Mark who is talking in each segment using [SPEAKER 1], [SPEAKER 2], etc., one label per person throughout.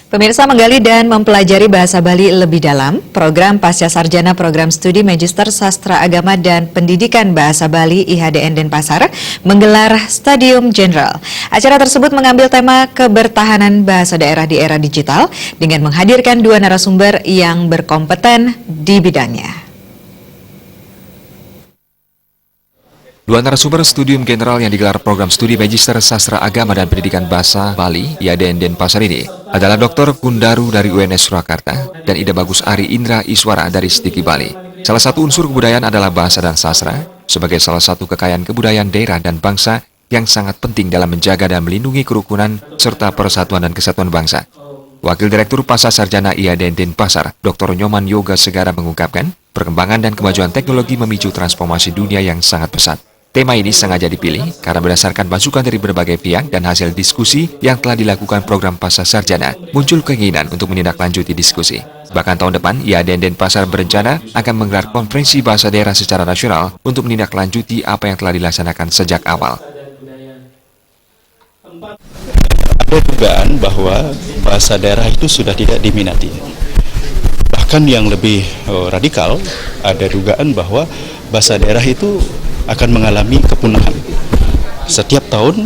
[SPEAKER 1] Pemirsa, menggali dan mempelajari bahasa Bali lebih dalam, program Pasca Sarjana Program Studi Magister Sastra Agama dan Pendidikan Bahasa Bali IHDN Denpasar menggelar Stadium General. Acara tersebut mengambil tema kebertahanan bahasa daerah di era digital dengan menghadirkan dua narasumber yang berkompeten di bidangnya.
[SPEAKER 2] Dua narasumber studium general yang digelar program studi Magister Sastra Agama dan Pendidikan Bahasa Bali IHDN Denpasar ini adalah Dr. Kundaru dari UNS Surakarta dan Ida Bagus Ari Indra Iswara dari Stiki Bali. Salah satu unsur kebudayaan adalah bahasa dan sastra sebagai salah satu kekayaan kebudayaan daerah dan bangsa yang sangat penting dalam menjaga dan melindungi kerukunan serta persatuan dan kesatuan bangsa. Wakil Direktur Pasca Sarjana IHDN Denpasar, Dr. Nyoman Yoga Segara mengungkapkan, perkembangan dan kemajuan teknologi memicu transformasi dunia yang sangat pesat. Tema ini sengaja dipilih karena berdasarkan masukan dari berbagai pihak dan hasil diskusi yang telah dilakukan program Pasca Sarjana, muncul keinginan untuk menindaklanjuti diskusi. Bahkan tahun depan, IHDN Denpasar berencana akan menggelar konferensi bahasa daerah secara nasional untuk menindaklanjuti apa yang telah dilaksanakan sejak awal.
[SPEAKER 3] Ada dugaan bahwa bahasa daerah itu sudah tidak diminati. Bahkan yang lebih radikal, ada dugaan bahwa bahasa daerah itu akan mengalami kepunahan. Setiap tahun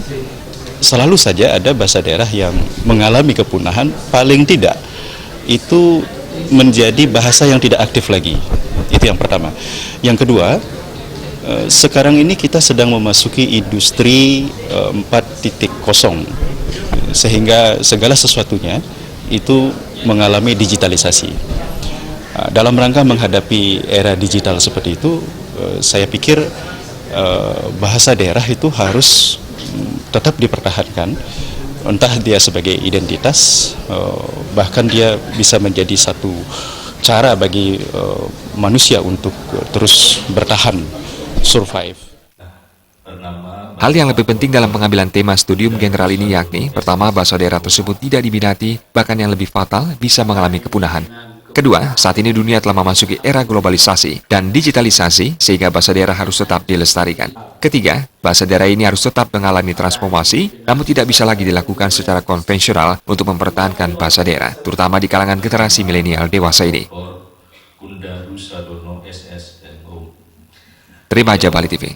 [SPEAKER 3] selalu saja ada bahasa daerah yang mengalami kepunahan, paling tidak itu menjadi bahasa yang tidak aktif lagi. Itu yang pertama. Yang kedua, sekarang ini kita sedang memasuki industri 4.0, sehingga segala sesuatunya itu mengalami digitalisasi. Dalam rangka menghadapi era digital seperti itu, saya pikir bahasa daerah itu harus tetap dipertahankan, entah dia sebagai identitas, bahkan dia bisa menjadi satu cara bagi manusia untuk terus bertahan, survive.
[SPEAKER 2] Hal yang lebih penting dalam pengambilan tema studium general ini yakni, pertama, bahasa daerah tersebut tidak diminati, bahkan yang lebih fatal bisa mengalami kepunahan. Kedua, saat ini dunia telah memasuki era globalisasi dan digitalisasi sehingga bahasa daerah harus tetap dilestarikan. Ketiga, bahasa daerah ini harus tetap mengalami transformasi, namun tidak bisa lagi dilakukan secara konvensional untuk mempertahankan bahasa daerah, terutama di kalangan generasi milenial dewasa ini. Terima aja Bali TV.